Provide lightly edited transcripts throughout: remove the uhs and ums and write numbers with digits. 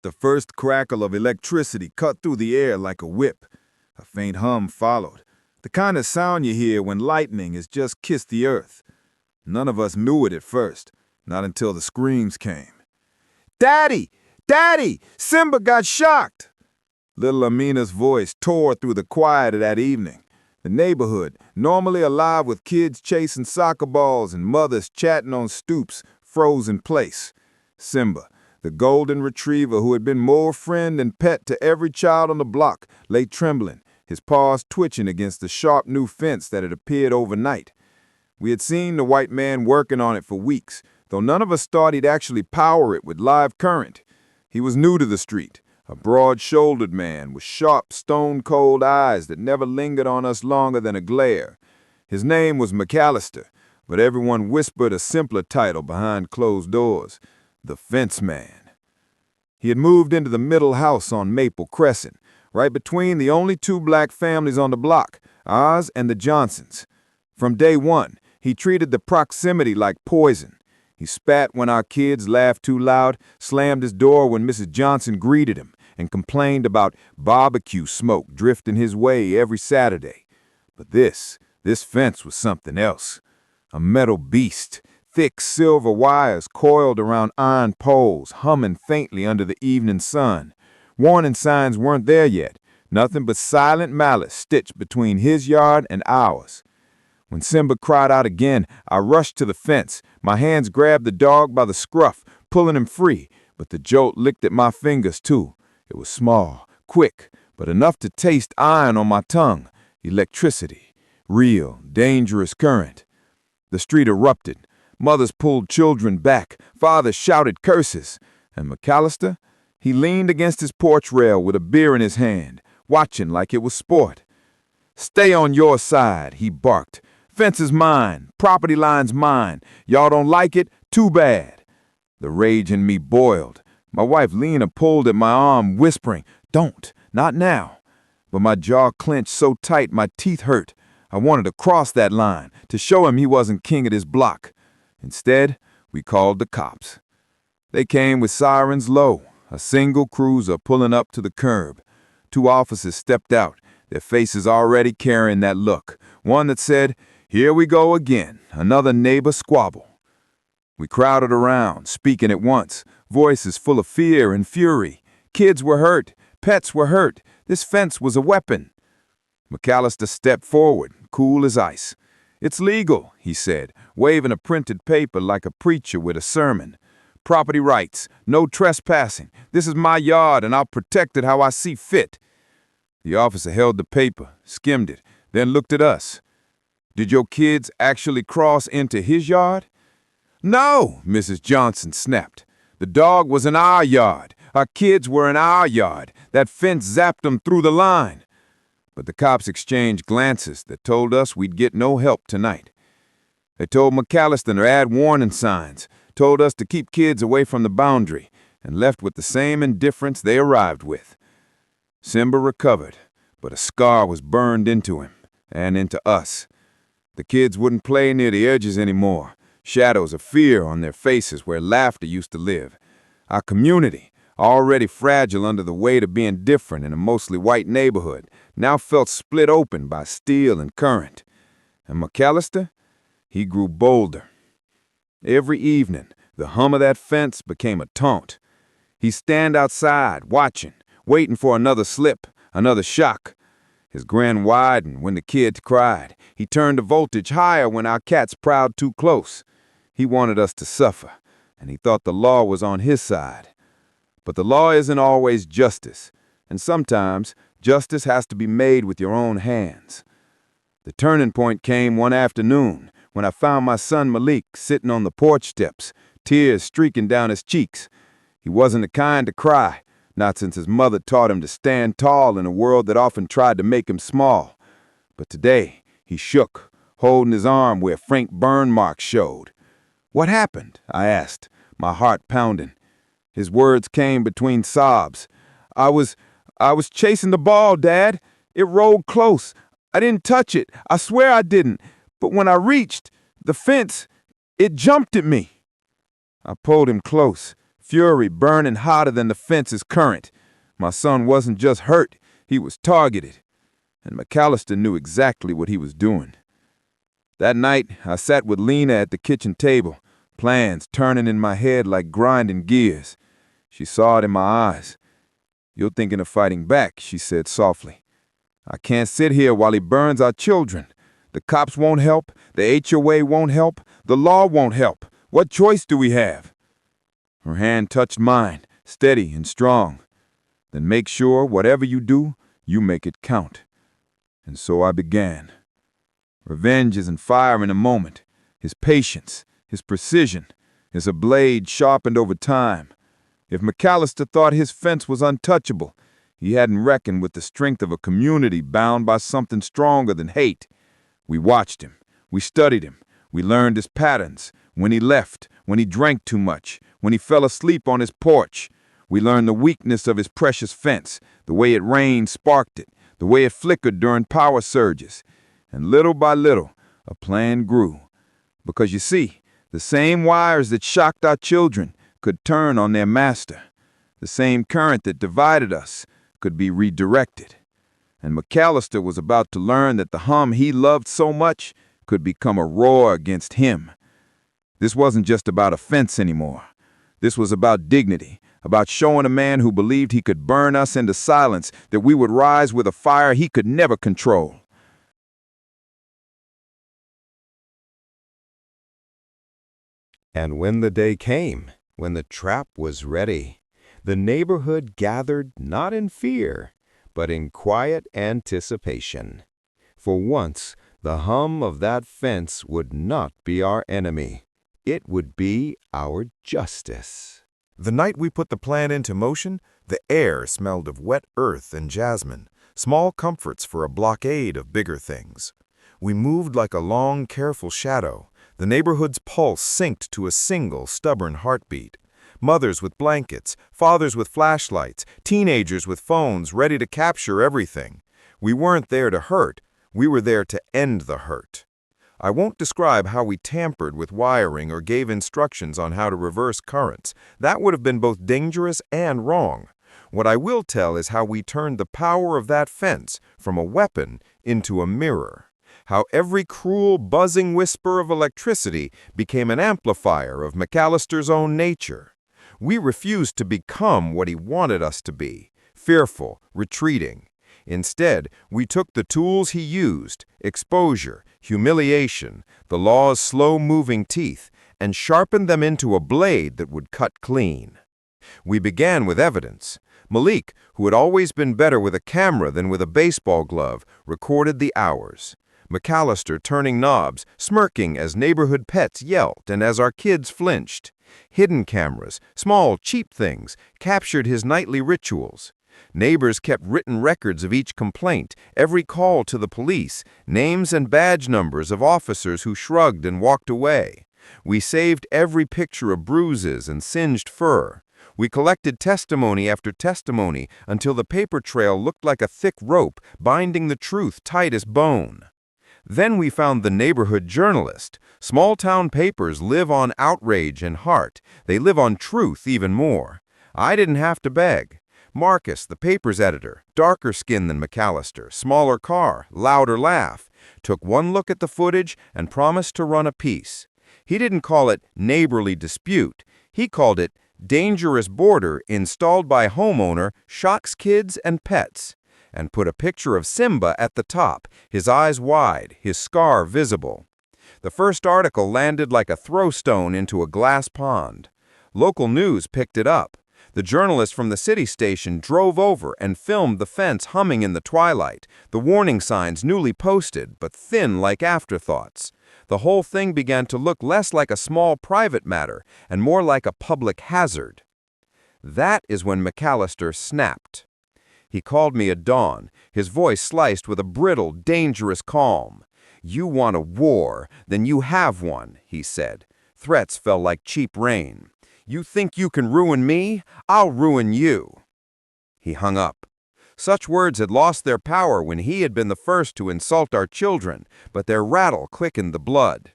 The first crackle of electricity cut through the air like a whip. A faint hum followed, the kind of sound you hear when lightning has just kissed the earth. None of us knew it at first, not until the screams came. "Daddy! Daddy! Simba got shocked!" Little Amina's voice tore through the quiet of that evening. The neighborhood, normally alive with kids chasing soccer balls and mothers chatting on stoops, froze in place. Simba, the golden retriever who had been more friend and pet to every child on the block, lay trembling, his paws twitching against the sharp new fence that had appeared overnight. We had seen the white man working on it for weeks, though none of us thought he'd actually power it with live current. He was new to the street, a broad-shouldered man with sharp, stone-cold eyes that never lingered on us longer than a glare. His name was McAllister, but everyone whispered a simpler title behind closed doors: the Fence Man. He had moved into the middle house on Maple Crescent, right between the only two black families on the block, ours and the Johnsons. From day one, he treated the proximity like poison. He spat when our kids laughed too loud, slammed his door when Mrs. Johnson greeted him, and complained about barbecue smoke drifting his way every Saturday. But this fence was something else. A metal beast, thick silver wires coiled around iron poles, humming faintly under the evening sun. Warning signs weren't there yet, nothing but silent malice stitched between his yard and ours. When Simba cried out again, I rushed to the fence. My hands grabbed the dog by the scruff, pulling him free, but the jolt licked at my fingers too. It was small, quick, but enough to taste iron on my tongue. Electricity. Real, dangerous current. The street erupted. Mothers pulled children back. Fathers shouted curses. And McAllister? He leaned against his porch rail with a beer in his hand, watching like it was sport. "Stay on your side," he barked. "Fence is mine. Property line's mine. Y'all don't like it? Too bad." The rage in me boiled. My wife Lena pulled at my arm, whispering, "Don't, not now." But my jaw clenched so tight my teeth hurt. I wanted to cross that line, to show him he wasn't king of this block. Instead, we called the cops. They came with sirens low, a single cruiser pulling up to the curb. Two officers stepped out, their faces already carrying that look. One that said, "Here we go again, another neighbor squabble." We crowded around, speaking at once, voices full of fear and fury. Kids were hurt, pets were hurt. This fence was a weapon. McAllister stepped forward, cool as ice. "It's legal," he said, waving a printed paper like a preacher with a sermon. "Property rights, no trespassing. This is my yard and I'll protect it how I see fit." The officer held the paper, skimmed it, then looked at us. "Did your kids actually cross into his yard?" "No," Mrs. Johnson snapped. "The dog was in our yard. Our kids were in our yard. That fence zapped them through the line." But the cops exchanged glances that told us we'd get no help tonight. They told McAllister to add warning signs, told us to keep kids away from the boundary, and left with the same indifference they arrived with. Simba recovered, but a scar was burned into him and into us. The kids wouldn't play near the edges anymore, shadows of fear on their faces where laughter used to live. Our community, already fragile under the weight of being different in a mostly white neighborhood, now felt split open by steel and current. And McAllister? He grew bolder. Every evening, the hum of that fence became a taunt. He'd stand outside, watching, waiting for another slip, another shock. His grin widened when the kids cried. He turned the voltage higher when our cats prowled too close. He wanted us to suffer, and he thought the law was on his side. But the law isn't always justice, and sometimes justice has to be made with your own hands. The turning point came one afternoon when I found my son Malik sitting on the porch steps, tears streaking down his cheeks. He wasn't the kind to cry, not since his mother taught him to stand tall in a world that often tried to make him small. But today, he shook, holding his arm where frank burn marks showed. "What happened?" I asked, my heart pounding. His words came between sobs. I was chasing the ball, Dad. It rolled close. I didn't touch it. I swear I didn't. But when I reached the fence, it jumped at me." I pulled him close, fury burning hotter than the fence's current. My son wasn't just hurt, he was targeted. And McAllister knew exactly what he was doing. That night, I sat with Lena at the kitchen table, plans turning in my head like grinding gears. She saw it in my eyes. "You're thinking of fighting back," she said softly. "I can't sit here while he burns our children. The cops won't help, the HOA won't help, the law won't help. What choice do we have?" Her hand touched mine, steady and strong. "Then make sure, whatever you do, you make it count." And so I began. Revenge isn't fire in a moment. His patience, his precision, is a blade sharpened over time. If McAllister thought his fence was untouchable, he hadn't reckoned with the strength of a community bound by something stronger than hate. We watched him. We studied him. We learned his patterns. When he left, when he drank too much, when he fell asleep on his porch. We learned the weakness of his precious fence, the way it rained sparked it, the way it flickered during power surges. And little by little, a plan grew. Because you see, the same wires that shocked our children could turn on their master. The same current that divided us could be redirected. And McAllister was about to learn that the hum he loved so much could become a roar against him. This wasn't just about a fence anymore. This was about dignity, about showing a man who believed he could burn us into silence that we would rise with a fire he could never control. And when the day came, when the trap was ready, the neighborhood gathered not in fear, but in quiet anticipation. For once, the hum of that fence would not be our enemy. It would be our justice. The night we put the plan into motion, the air smelled of wet earth and jasmine, small comforts for a blockade of bigger things. We moved like a long, careful shadow. The neighborhood's pulse synced to a single, stubborn heartbeat. Mothers with blankets, fathers with flashlights, teenagers with phones ready to capture everything. We weren't there to hurt. We were there to end the hurt. I won't describe how we tampered with wiring or gave instructions on how to reverse currents. That would have been both dangerous and wrong. What I will tell is how we turned the power of that fence from a weapon into a mirror. How every cruel, buzzing whisper of electricity became an amplifier of McAllister's own nature. We refused to become what he wanted us to be, fearful, retreating. Instead, we took the tools he used, exposure, humiliation, the law's slow-moving teeth, and sharpened them into a blade that would cut clean. We began with evidence. Malik, who had always been better with a camera than with a baseball glove, recorded the hours. McAllister turning knobs, smirking as neighborhood pets yelped and as our kids flinched. Hidden cameras, small, cheap things, captured his nightly rituals. Neighbors kept written records of each complaint, every call to the police, names and badge numbers of officers who shrugged and walked away. We saved every picture of bruises and singed fur. We collected testimony after testimony until the paper trail looked like a thick rope binding the truth tight as bone. Then we found the neighborhood journalist. Small-town papers live on outrage and heart. They live on truth even more. I didn't have to beg. Marcus, the paper's editor, darker skin than McAllister, smaller car, louder laugh, took one look at the footage and promised to run a piece. He didn't call it neighborly dispute. He called it dangerous border installed by homeowner shocks kids and pets, and put a picture of Simba at the top, his eyes wide, his scar visible. The first article landed like a throwstone into a glass pond. Local news picked it up. The journalist from the city station drove over and filmed the fence humming in the twilight, the warning signs newly posted, but thin like afterthoughts. The whole thing began to look less like a small private matter and more like a public hazard. That is when McAllister snapped. He called me at dawn, his voice sliced with a brittle, dangerous calm. "You want a war, then you have one," he said. Threats fell like cheap rain. "You think you can ruin me? I'll ruin you." He hung up. Such words had lost their power when he had been the first to insult our children, but their rattle quickened the blood.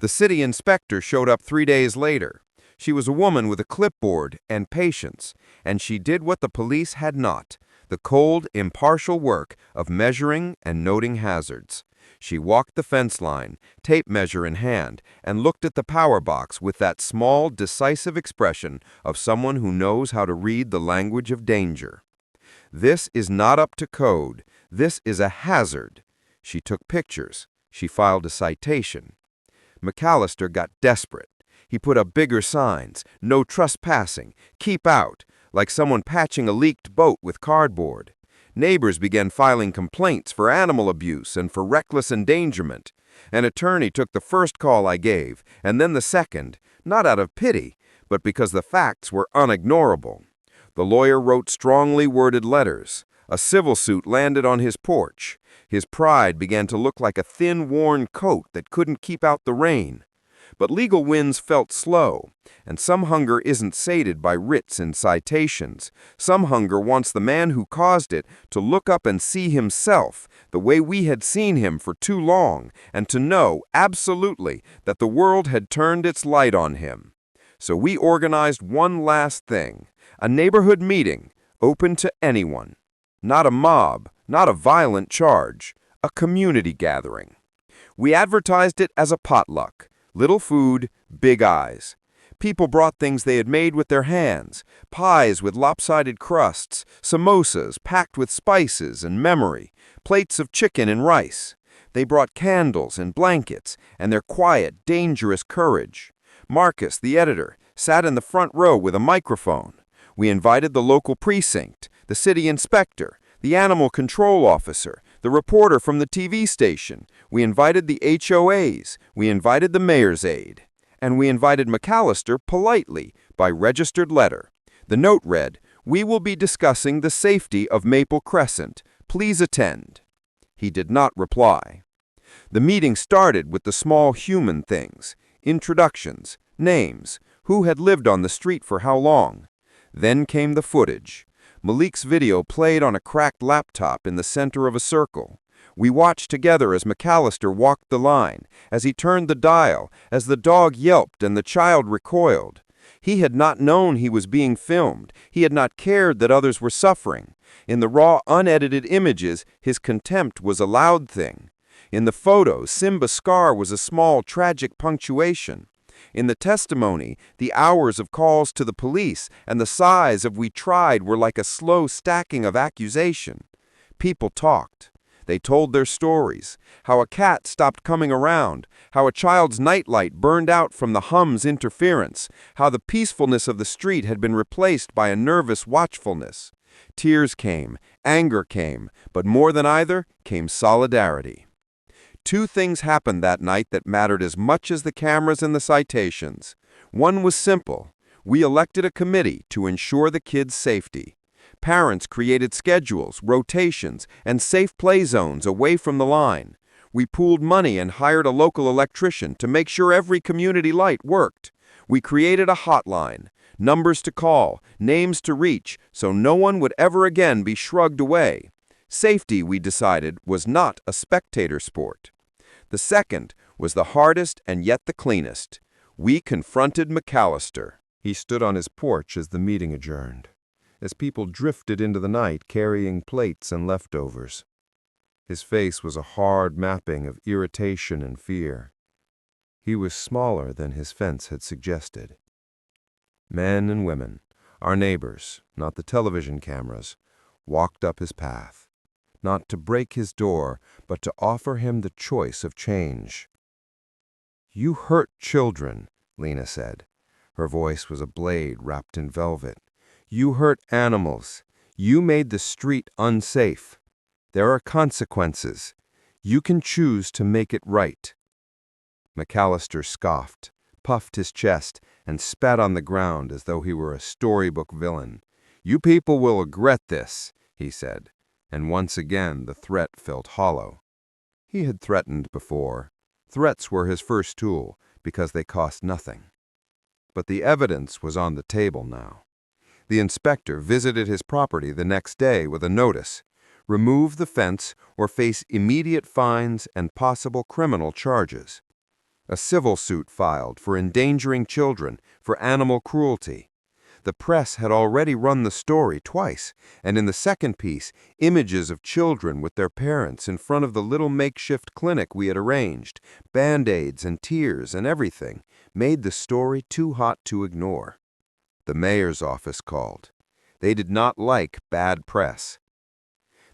The city inspector showed up 3 days later. She was a woman with a clipboard and patience, and she did what the police had not, the cold, impartial work of measuring and noting hazards. She walked the fence line, tape measure in hand, and looked at the power box with that small, decisive expression of someone who knows how to read the language of danger. This is not up to code. This is a hazard. She took pictures. She filed a citation. McAllister got desperate. He put up bigger signs, no trespassing, keep out, like someone patching a leaked boat with cardboard. Neighbors began filing complaints for animal abuse and for reckless endangerment. An attorney took the first call I gave, and then the second, not out of pity, but because the facts were unignorable. The lawyer wrote strongly worded letters. A civil suit landed on his porch. His pride began to look like a thin, worn coat that couldn't keep out the rain. But legal wins felt slow, and some hunger isn't sated by writs and citations. Some hunger wants the man who caused it to look up and see himself the way we had seen him for too long, and to know, absolutely, that the world had turned its light on him. So we organized one last thing, a neighborhood meeting, open to anyone. Not a mob, not a violent charge, a community gathering. We advertised it as a potluck. Little food, big eyes. People brought things they had made with their hands, pies with lopsided crusts, samosas packed with spices and memory, plates of chicken and rice. They brought candles and blankets and their quiet, dangerous courage. Marcus, the editor, sat in the front row with a microphone. We invited the local precinct, the city inspector, the animal control officer, the reporter from the TV station. We invited the HOAs. We invited the mayor's aide. And we invited McAllister politely by registered letter. The note read, "We will be discussing the safety of Maple Crescent. Please attend." He did not reply. The meeting started with the small human things, introductions, names, who had lived on the street for how long. Then came the footage. Malik's video played on a cracked laptop in the center of a circle. We watched together as McAllister walked the line, as he turned the dial, as the dog yelped and the child recoiled. He had not known he was being filmed. He had not cared that others were suffering. In the raw, unedited images, his contempt was a loud thing. In the photos, Simba's scar was a small, tragic punctuation. In the testimony, the hours of calls to the police and the sighs of "we tried" were like a slow stacking of accusation. People talked. They told their stories, how a cat stopped coming around, how a child's nightlight burned out from the hum's interference, how the peacefulness of the street had been replaced by a nervous watchfulness. Tears came, anger came, but more than either came solidarity. Two things happened that night that mattered as much as the cameras and the citations. One was simple. We elected a committee to ensure the kids' safety. Parents created schedules, rotations, and safe play zones away from the line. We pooled money and hired a local electrician to make sure every community light worked. We created a hotline, numbers to call, names to reach, so no one would ever again be shrugged away. Safety, we decided, was not a spectator sport. The second was the hardest and yet the cleanest. We confronted McAllister. He stood on his porch as the meeting adjourned, as people drifted into the night carrying plates and leftovers. His face was a hard mapping of irritation and fear. He was smaller than his fence had suggested. Men and women, our neighbors, not the television cameras, walked up his path. Not to break his door, but to offer him the choice of change. "You hurt children," Lena said. Her voice was a blade wrapped in velvet. "You hurt animals. You made the street unsafe. There are consequences. You can choose to make it right." McAllister scoffed, puffed his chest, and spat on the ground as though he were a storybook villain. "You people will regret this," he said. And once again the threat felt hollow. He had threatened before. Threats were his first tool, because they cost nothing. But the evidence was on the table now. The inspector visited his property the next day with a notice: remove the fence or face immediate fines and possible criminal charges. A civil suit filed for endangering children, for animal cruelty. The press had already run the story twice, and in the second piece, images of children with their parents in front of the little makeshift clinic we had arranged, Band-Aids and tears and everything, made the story too hot to ignore. The mayor's office called. They did not like bad press.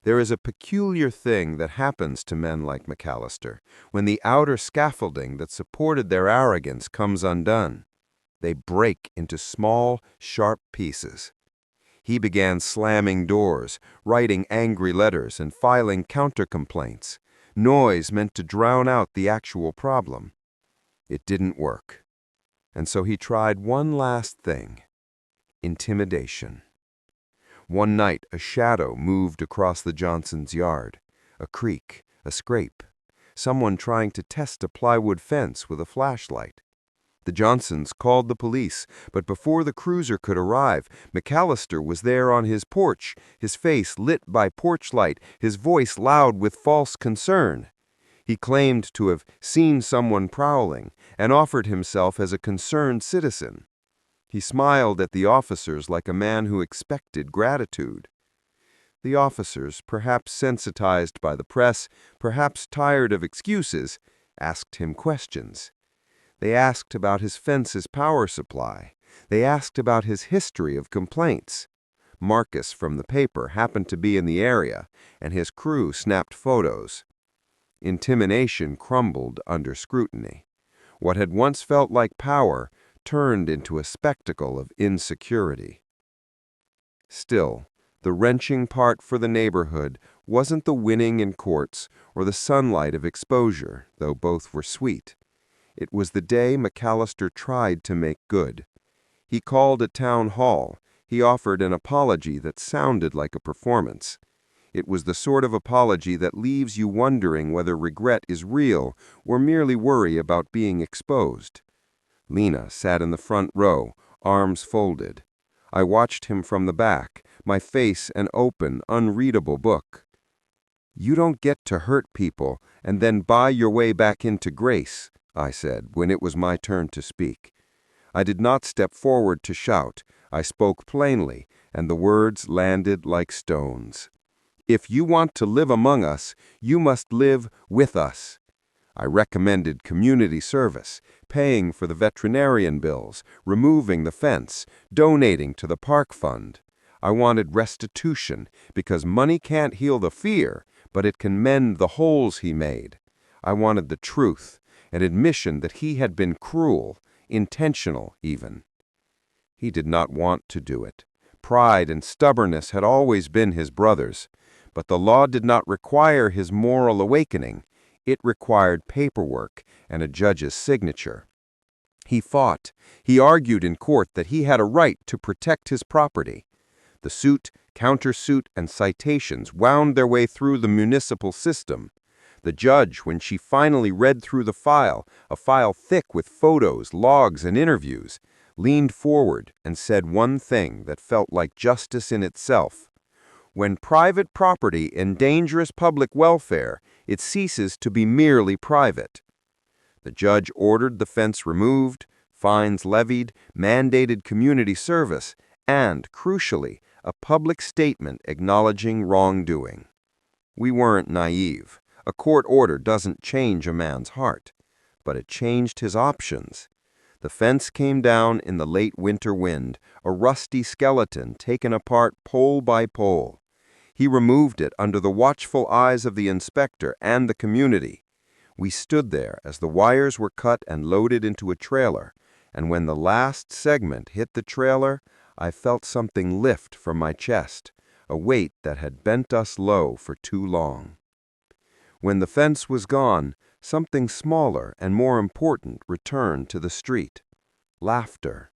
There is a peculiar thing that happens to men like McAllister when the outer scaffolding that supported their arrogance comes undone. They break into small, sharp pieces. He began slamming doors, writing angry letters, and filing counter-complaints, noise meant to drown out the actual problem. It didn't work. And so he tried one last thing: intimidation. One night, a shadow moved across the Johnsons' yard. A creak, a scrape. Someone trying to test a plywood fence with a flashlight. The Johnsons called the police, but before the cruiser could arrive, McAllister was there on his porch, his face lit by porch light, his voice loud with false concern. He claimed to have seen someone prowling and offered himself as a concerned citizen. He smiled at the officers like a man who expected gratitude. The officers, perhaps sensitized by the press, perhaps tired of excuses, asked him questions. They asked about his fence's power supply. They asked about his history of complaints. Marcus from the paper happened to be in the area, and his crew snapped photos. Intimidation crumbled under scrutiny. What had once felt like power turned into a spectacle of insecurity. Still, the wrenching part for the neighborhood wasn't the winning in courts or the sunlight of exposure, though both were sweet. It was the day McAllister tried to make good. He called a town hall. He offered an apology that sounded like a performance. It was the sort of apology that leaves you wondering whether regret is real or merely worry about being exposed. Lena sat in the front row, arms folded. I watched him from the back, my face an open, unreadable book. "You don't get to hurt people and then buy your way back into grace," I said when it was my turn to speak. I did not step forward to shout. I spoke plainly, and the words landed like stones. "If you want to live among us, you must live with us." I recommended community service, paying for the veterinarian bills, removing the fence, donating to the park fund. I wanted restitution, because money can't heal the fear, but it can mend the holes he made. I wanted the truth, an admission that he had been cruel, intentional even. He did not want to do it. Pride and stubbornness had always been his brothers, but the law did not require his moral awakening. It required paperwork and a judge's signature. He fought. He argued in court that he had a right to protect his property. The suit, countersuit, and citations wound their way through the municipal system. The judge, when she finally read through the file, a file thick with photos, logs, and interviews, leaned forward and said one thing that felt like justice in itself. When private property endangers public welfare, it ceases to be merely private. The judge ordered the fence removed, fines levied, mandated community service, and, crucially, a public statement acknowledging wrongdoing. We weren't naive. A court order doesn't change a man's heart, but it changed his options. The fence came down in the late winter wind, a rusty skeleton taken apart pole by pole. He removed it under the watchful eyes of the inspector and the community. We stood there as the wires were cut and loaded into a trailer, and when the last segment hit the trailer, I felt something lift from my chest, a weight that had bent us low for too long. When the fence was gone, something smaller and more important returned to the street. Laughter.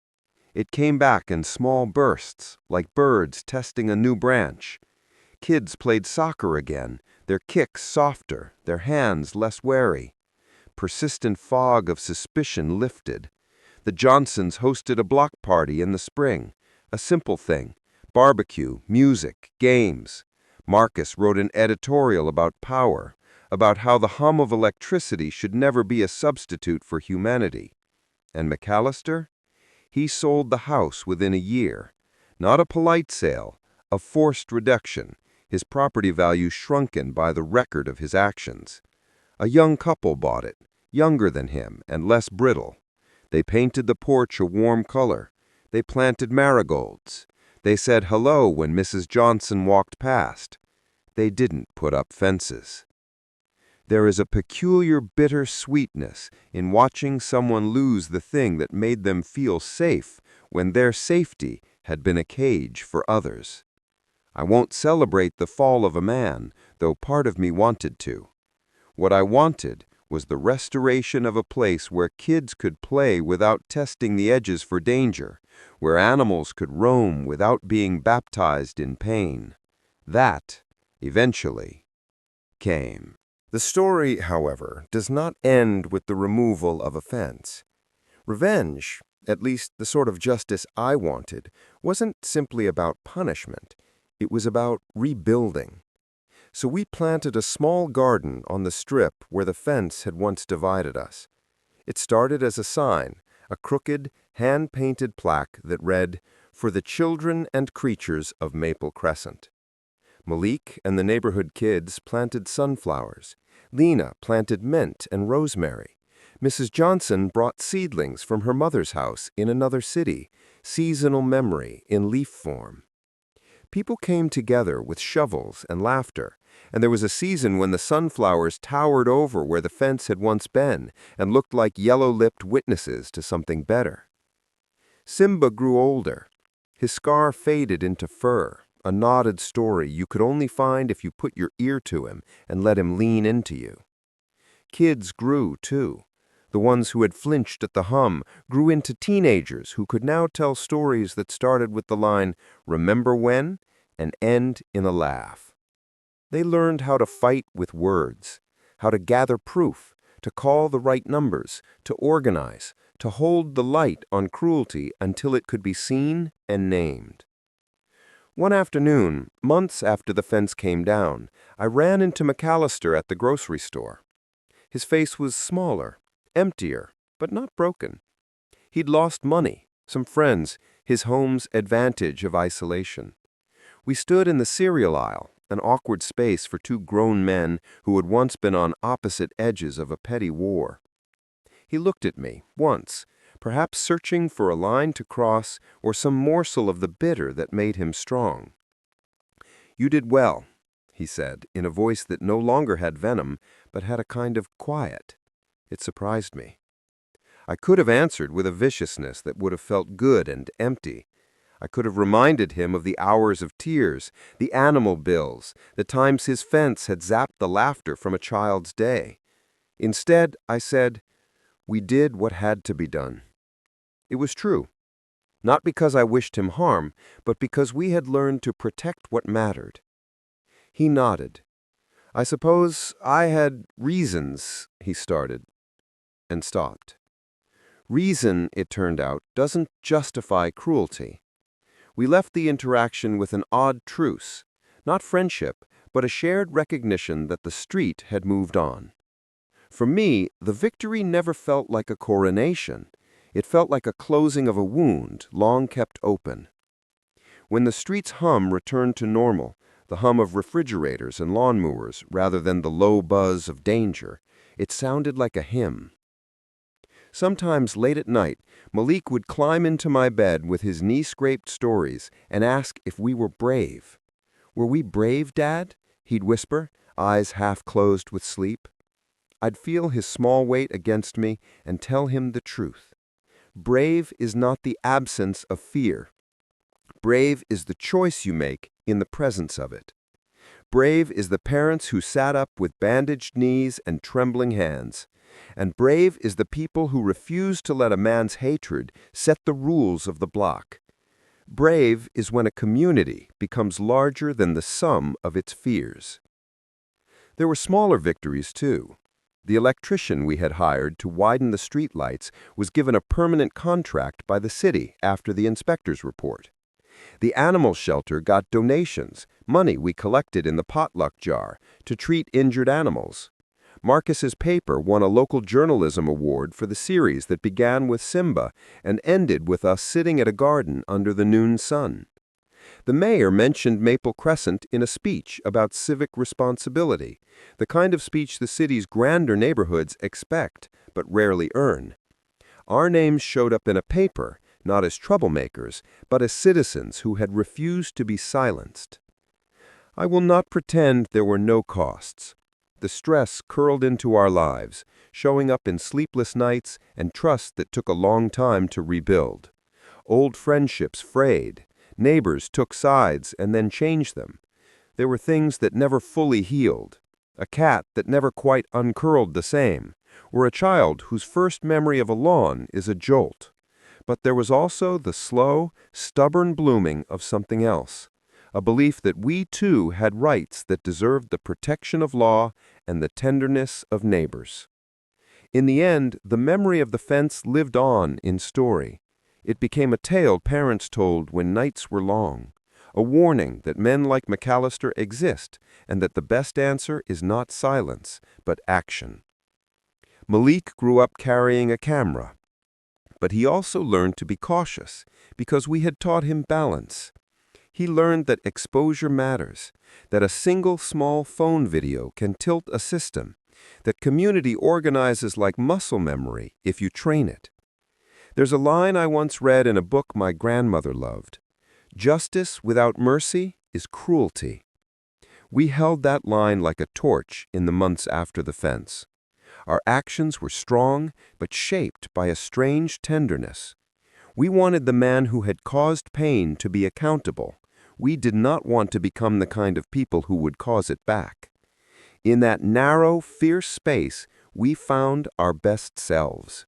It came back in small bursts, like birds testing a new branch. Kids played soccer again, their kicks softer, their hands less wary. Persistent fog of suspicion lifted. The Johnsons hosted a block party in the spring, a simple thing: barbecue, music, games. Marcus wrote an editorial about power, about how the hum of electricity should never be a substitute for humanity. And McAllister? He sold the house within a year. Not a polite sale, a forced reduction, his property value shrunken by the record of his actions. A young couple bought it, younger than him and less brittle. They painted the porch a warm color. They planted marigolds. They said hello when Mrs. Johnson walked past. They didn't put up fences. There is a peculiar bitter sweetness in watching someone lose the thing that made them feel safe when their safety had been a cage for others. I won't celebrate the fall of a man, though part of me wanted to. What I wanted was the restoration of a place where kids could play without testing the edges for danger, where animals could roam without being baptized in pain. That, eventually, came. The story, however, does not end with the removal of offense. Revenge, at least the sort of justice I wanted, wasn't simply about punishment. It was about rebuilding. So we planted a small garden on the strip where the fence had once divided us. It started as a sign, a crooked, hand-painted plaque that read, "For the children and creatures of Maple Crescent." Malik and the neighborhood kids planted sunflowers. Lena planted mint and rosemary. Mrs. Johnson brought seedlings from her mother's house in another city, seasonal memory in leaf form. People came together with shovels and laughter, and there was a season when the sunflowers towered over where the fence had once been and looked like yellow-lipped witnesses to something better. Simba grew older. His scar faded into fur, a knotted story you could only find if you put your ear to him and let him lean into you. Kids grew, too. The ones who had flinched at the hum grew into teenagers who could now tell stories that started with the line, "Remember when?" and end in a laugh. They learned how to fight with words, how to gather proof, to call the right numbers, to organize, to hold the light on cruelty until it could be seen and named. One afternoon, months after the fence came down, I ran into McAllister at the grocery store. His face was smaller, emptier, but not broken. He'd lost money, some friends, his home's advantage of isolation. We stood in the cereal aisle, an awkward space for two grown men who had once been on opposite edges of a petty war. He looked at me, once, perhaps searching for a line to cross or some morsel of the bitter that made him strong. "You did well," he said, in a voice that no longer had venom, but had a kind of quiet. It surprised me. I could have answered with a viciousness that would have felt good and empty. I could have reminded him of the hours of tears, the animal bills, the times his fence had zapped the laughter from a child's day. Instead, I said, "We did what had to be done." It was true. Not because I wished him harm, but because we had learned to protect what mattered. He nodded. "I suppose I had reasons," he started, and stopped. Reason, it turned out, doesn't justify cruelty. We left the interaction with an odd truce, not friendship, but a shared recognition that the street had moved on. For me, the victory never felt like a coronation. It felt like a closing of a wound long kept open. When the street's hum returned to normal, the hum of refrigerators and lawnmowers rather than the low buzz of danger, it sounded like a hymn. Sometimes late at night, Malik would climb into my bed with his knee-scraped stories and ask if we were brave. "Were we brave, Dad?" he'd whisper, eyes half closed with sleep. I'd feel his small weight against me and tell him the truth. Brave is not the absence of fear. Brave is the choice you make in the presence of it. Brave is the parents who sat up with bandaged knees and trembling hands. And brave is the people who refuse to let a man's hatred set the rules of the block. Brave is when a community becomes larger than the sum of its fears. There were smaller victories, too. The electrician we had hired to widen the streetlights was given a permanent contract by the city after the inspector's report. The animal shelter got donations, money we collected in the potluck jar, to treat injured animals. Marcus's paper won a local journalism award for the series that began with Simba and ended with us sitting at a garden under the noon sun. The mayor mentioned Maple Crescent in a speech about civic responsibility, the kind of speech the city's grander neighborhoods expect but rarely earn. Our names showed up in a paper, not as troublemakers, but as citizens who had refused to be silenced. I will not pretend there were no costs. The stress curled into our lives, showing up in sleepless nights and trust that took a long time to rebuild. Old friendships frayed. Neighbors took sides and then changed them. There were things that never fully healed. A cat that never quite uncurled the same, or a child whose first memory of a lawn is a jolt. But there was also the slow, stubborn blooming of something else, a belief that we too had rights that deserved the protection of law and the tenderness of neighbors. In the end, the memory of the fence lived on in story. It became a tale parents told when nights were long, a warning that men like McAllister exist and that the best answer is not silence, but action. Malik grew up carrying a camera, but he also learned to be cautious because we had taught him balance. He learned that exposure matters, that a single small phone video can tilt a system, that community organizes like muscle memory if you train it. There's a line I once read in a book my grandmother loved. Justice without mercy is cruelty. We held that line like a torch in the months after the fence. Our actions were strong, but shaped by a strange tenderness. We wanted the man who had caused pain to be accountable. We did not want to become the kind of people who would cause it back. In that narrow, fierce space, we found our best selves.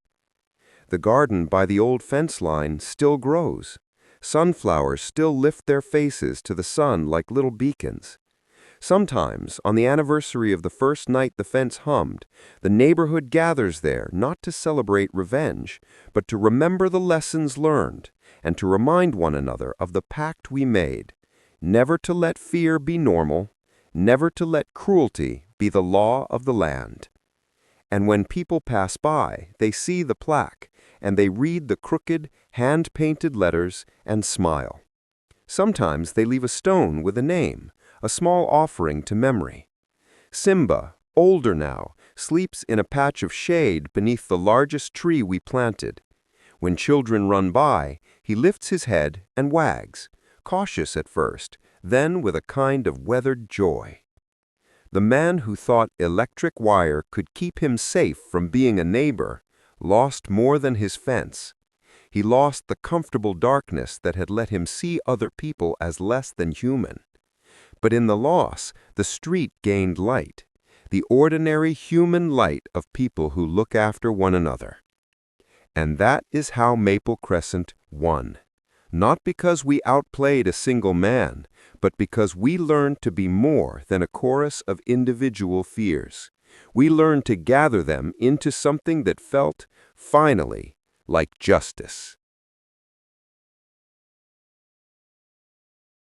The garden by the old fence line still grows. Sunflowers still lift their faces to the sun like little beacons. Sometimes, on the anniversary of the first night the fence hummed, the neighborhood gathers there not to celebrate revenge, but to remember the lessons learned and to remind one another of the pact we made, never to let fear be normal, never to let cruelty be the law of the land. And when people pass by, they see the plaque, and they read the crooked, hand-painted letters and smile. Sometimes they leave a stone with a name, a small offering to memory. Simba, older now, sleeps in a patch of shade beneath the largest tree we planted. When children run by, he lifts his head and wags, cautious at first, then with a kind of weathered joy. The man who thought electric wire could keep him safe from being a neighbor lost more than his fence. He lost the comfortable darkness that had let him see other people as less than human. But in the loss, the street gained light, the ordinary human light of people who look after one another. And that is how Maple Crescent won. Not because we outplayed a single man, but because we learned to be more than a chorus of individual fears. We learned to gather them into something that felt, finally, like justice.